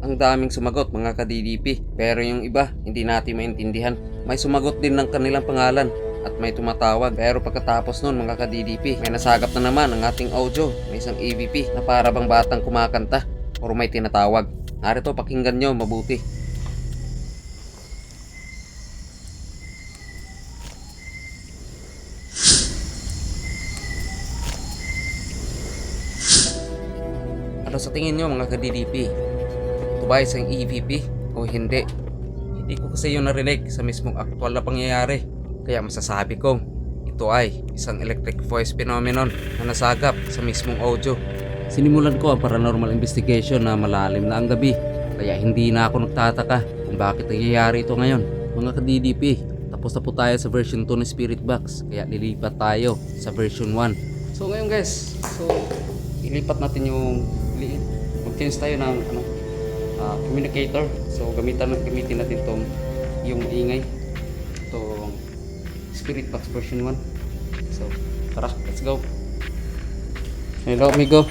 Ang daming sumagot mga ka-DDP, pero yung iba hindi natin maintindihan. May sumagot din ng kanilang pangalan at may tumatawag, pero pagkatapos nun mga ka-DDP, may nasagap na naman ang ating audio. May isang EVP na para bang batang kumakanta o may tinatawag. Narito, pakinggan nyo mabuti. Ano sa tingin nyo mga ka-DDP? Ito ba isang EVP o hindi? Hindi ko kasi yun narinig sa mismong aktual na pangyayari. Kaya masasabi kong ito ay isang electric voice phenomenon na nasagap sa mismong audio. Sinimulan ko ang paranormal investigation na malalim na ang gabi. Kaya hindi na ako nagtataka kung bakit nangyayari ito ngayon. Mga ka-DDP, tapos na po tayo sa version 2 ng Spirit Box. Kaya lilipat tayo sa version 1. So ngayon guys, ilipat natin yung mag-change tayo ng communicator. So gamitin natin tong yung ingay, itong Spirit Box version 1. So tara, let's go. Hello amigo.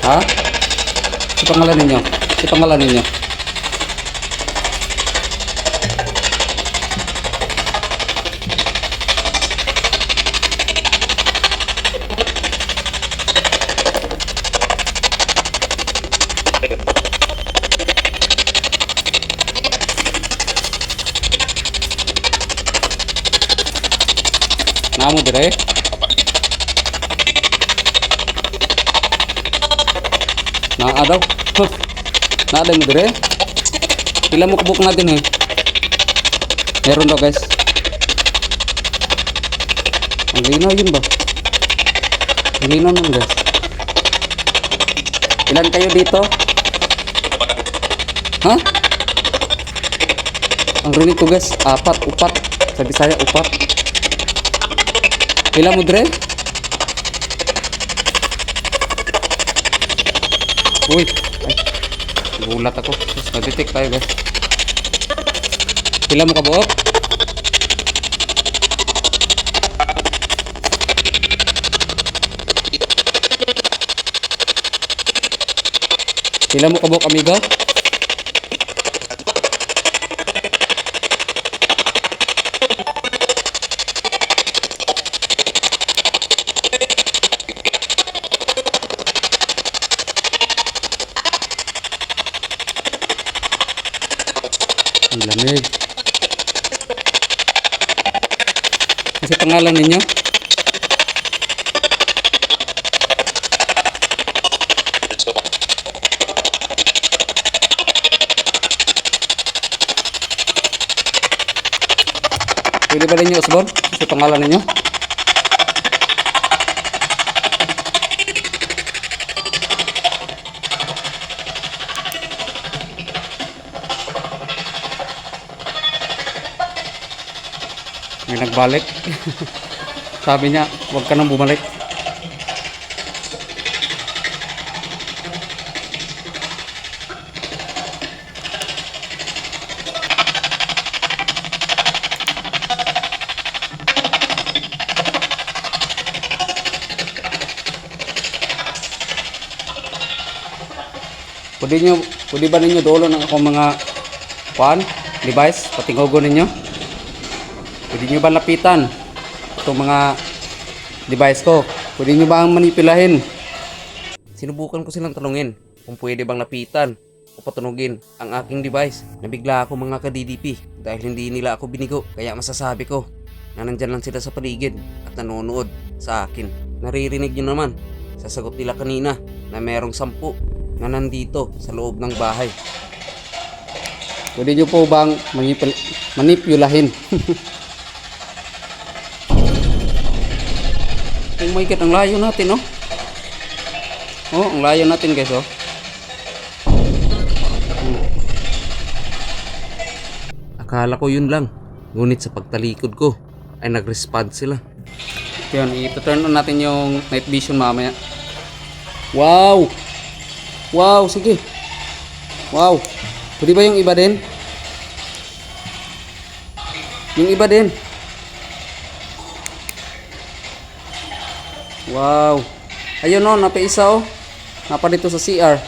Ha? Si pangalan ninyo? Si pangalan ninyo? Namo dire? Naa daw. Naa mo dire? Pila mo kabuk natin eh. Meron daw guys. Ang linaw yun ba? Ang linaw naman guys. Ilan kayo dito? Ha? Ang rinig ko guys, upat. Sa Bisaya, upat. Pila mo dire? Uy, ay, gulat ako. Na-detect tayo guys. Pila mo kabuok? Pila mo kabuok amigo? Ang lamig. Kasi pangalan ninyo? Pwede ba ninyo usbon? Kasi pangalan ninyo? May nagbalik. Sabi niya, huwag ka nang bumalik. Pwede ba ninyo dolo ng akong mga device, patingogo ninyo? Pwede nyo ba lapitan itong mga device ko? Pwede nyo ba ang manipulahin? Sinubukan ko silang tanungin kung pwede bang lapitan o patunugin ang aking device. Nabigla ako mga ka-DDP dahil hindi nila ako binigo. Kaya masasabi ko na nandyan lang sila sa paligid at nanonood sa akin. Naririnig nyo naman sa sagot nila kanina na merong 10 na nandito sa loob ng bahay. Pwede nyo po bang manipulahin? Oh my God, ang layo natin, oh. Oh, ang layo natin, guys, oh. Akala ko yun lang. Ngunit sa pagtalikod ko, ay nag-respond sila. Yun, i-turn on natin yung night vision mamaya. Wow! Wow, sige. Wow. Pwede ba yung iba din? Yung iba din. Wow. Ayun o, napaisa o. Napa dito sa CR.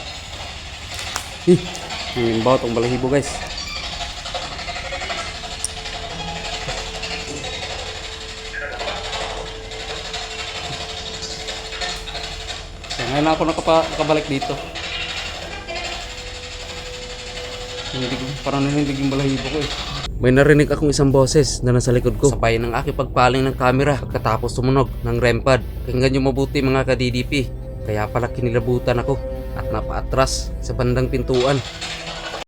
Ang bawa tong balahibo guys. So, ngayon ako nakabalik dito. Parang nanindig yung balahibo ko eh. May narinig akong isang boses na nasa likod ko. Sabay ng aking pagpaling ng camera pagkatapos tumunog ng REM pad. Pakinggan nyo mabuti mga ka-DDP. Kaya pala kinilabutan ako at napaatras sa bandang pintuan.